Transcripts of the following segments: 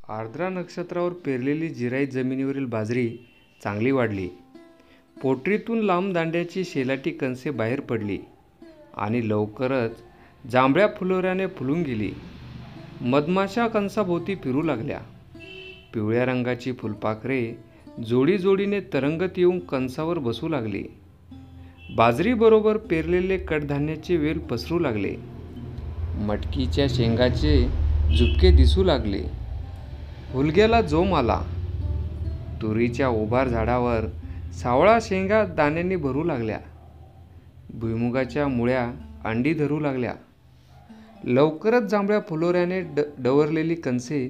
आर्द्रा नक्षत्रावर पेरलेली जिरायत जमिनीवरील बाजरी चांगली वाढली. पोटरीतून लांब दांड्याची शेलाटी कणसे बाहेर पडली आणि लवकरच जांभळ्या फुलोऱ्याने फुलून गेली. मधमाशा कणसाभोवती फिरू लागल्या. पिवळ्या रंगाची फुलपाखरे जोडी जोडीने तरंगत येऊन कणसावर बसू लागली. बाजरीबरोबर पेरलेले कडधान्याचे वेल पसरू लागले. मटकीच्या शेंगाचे झुपके दिसू लागले. हुलग्याला जोम आला. तुरीच्या उभार झाडावर सावळा शेंगा दाण्यांनी भरू लागल्या. भुईमुगाच्या मुळ्या अंडी धरू लागल्या. लवकरच जांभळ्या फुलोऱ्याने डवरलेली कणसे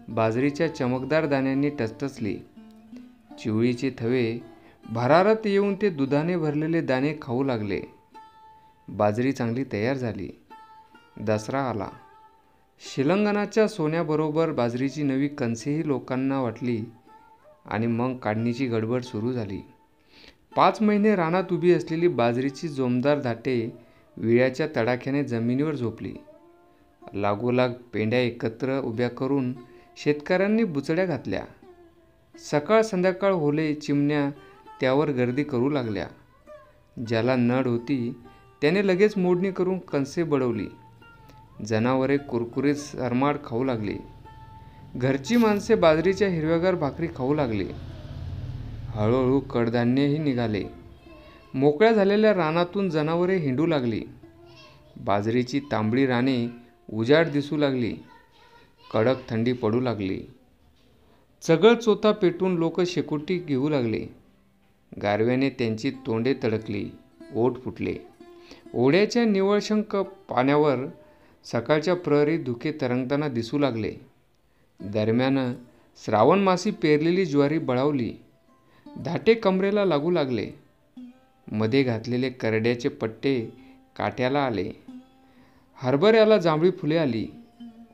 बाजरीच्या चमकदार दाण्यांनी टचटचली. चिवळीचे थवे भरारत येऊन ते दुधाने भरलेले दाणे खाऊ लागले. बाजरी चांगली तयार झाली. दसरा आला. शिलंगणाच्या सोन्याबरोबर बाजरीची नवी कणसेही लोकांना वाटली आणि मग काढणीची गडबड सुरू झाली. 5 महिने रानात उभी असलेली बाजरीची जोमदार धाटे विळ्याच्या तडाख्याने जमिनीवर झोपली. लागोलाग पेंड्या एकत्र उभ्या करून शेतकऱ्यांनी बुचड्या घातल्या. सकाळ संध्याकाळ होले चिमण्या त्यावर गर्दी करू लागल्या. ज्याला नड होती त्याने लगेच मोडणी करून कणसे बडवली. जनावरे कुरकुरीत सरमाड खाऊ लागली. घरची माणसे बाजरीच्या हिरव्यागार भाकरी खाऊ लागली. हळूहळू कडधान्यही निघाले. मोकळ्या झालेल्या रानातून जनावरे हिंडू लागली. बाजरीची तांबडी राने उजाड दिसू लागली. कडक थंडी पडू लागली. चगळ चोथा पेटून लोक शेकोटी घेऊ लागले. गारव्याने त्यांची तोंडे तडकली, ओठ फुटले. ओढ्याच्या निव्वळशंख पाण्यावर सकाळच्या प्रहरी धुके तरंगताना दिसू लागले. दरम्यान श्रावणमासी पेरलेली ज्वारी बळावली. धाटे कमरेला लागू लागले. मध्ये घातलेले करड्याचे पट्टे काट्याला आले. हरभऱ्याला जांभळी फुले आली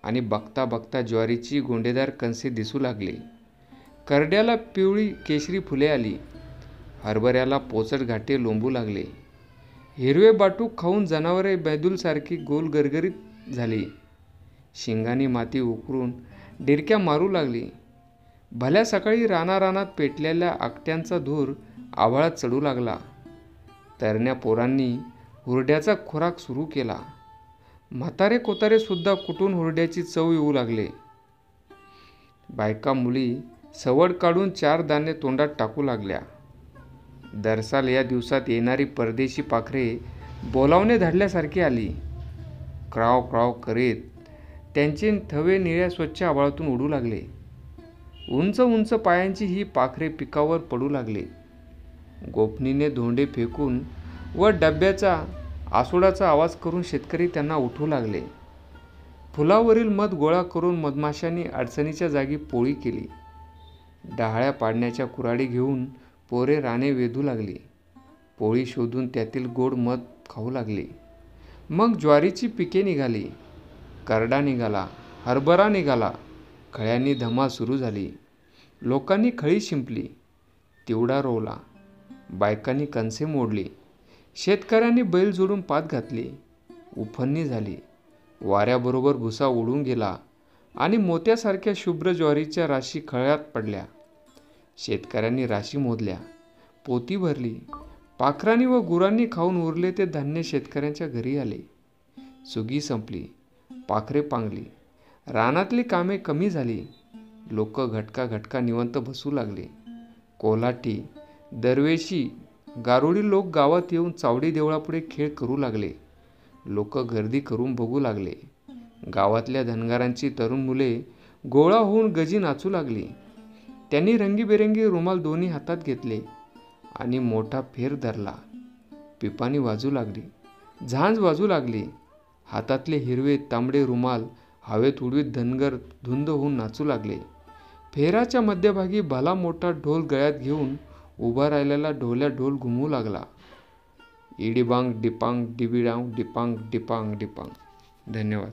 आणि बघता बघता ज्वारीची गोंडेदार कणसे दिसू लागली. करड्याला पिवळी केशरी फुले आली. हरभऱ्याला पोचट घाटे लोंबू लागले. हिरवे बाटूक खाऊन जनावरे बैदूलसारखी गोल गरगरीत झाली. शिंगांनी माती उकरून डिरक्या मारू लागली. भल्या सकाळी रानारानात पेटलेल्या आकट्यांचा धूर आभाळात चढू लागला. तरण्या पोरांनी हुरड्याचा खोराक सुरू केला. म्हातारे कोतारे सुद्धा कुटून हुरड्याची चव येऊ लागले. बायका मुली सवड काढून 4 दाणे तोंडात टाकू लागल्या. दरसाल या दिवसात येणारी परदेशी पाखरे बोलावणे धाडल्यासारखी आली. क्राव क्राव करीत त्यांचे थवे निळ्या स्वच्छ आभाळातून उडू लागले. उंच उंच पायांची ही पाखरे पिकावर पडू लागले. गोफणीने धोंडे फेकून व डब्याचा आसोडाचा आवाज करून शेतकरी त्यांना उठवू लागले. फुलावरील मध गोळा करून मधमाशांनी अडचणीच्या जागी पोळी केली. डहाळ्या पाडण्याच्या कुऱ्हाडी घेऊन पोरे राने वेधू लागली. पोळी शोधून त्यातील गोड मध खाऊ लागली. मग ज्वारीची पिके निघाली. करडा निघाला. हरभरा निघाला. खळ्यांनी धमाल सुरू झाली. लोकांनी खळी शिंपली. तिवडा रोवला. बायकांनी कणसे मोडली. शेतकऱ्यांनी बैल जोडून पात घातली. उफणणी झाली. वाऱ्याबरोबर भुसा उडून गेला आणि मोत्यासारख्या शुभ्र ज्वारीच्या राशी खळ्यात पडल्या. शेतकऱ्यांनी राशी मोजल्या. पोती भरली. पाखरांनी व गुरांनी खाऊन उरले ते धान्य शेतकऱ्यांच्या घरी आले. सुगी संपली. पाखरे पांगली. रानातली कामे कमी झाली. लोक घटका घटका निवंत बसू लागले. कोल्हाटी, दरवेशी, गारुडी लोक गावात येऊन चावडी देवळापुढे खेळ करू लागले. लोक गर्दी करून बघू लागले. गावातल्या धनगरांची तरुण मुले गोळा होऊन गजी नाचू लागली. त्यांनी रंगीबेरंगी रुमाल दोन्ही हातात घेतले आणि मोठा फेर धरला. पिपाणी वाजू लागली. झांज वाजू लागली. हातातले हिरवे तांबडे रुमाल हवेत उडवीत धनगर धुंद होऊन नाचू लागले. फेराच्या मध्यभागी भला मोठा ढोल गळ्यात घेऊन उभा राहिलेला ढोल्या ढोल घुमू लागला. इडिबांग डिपांग डिबिडांग डिपांग डिपांग डिपांग. धन्यवाद.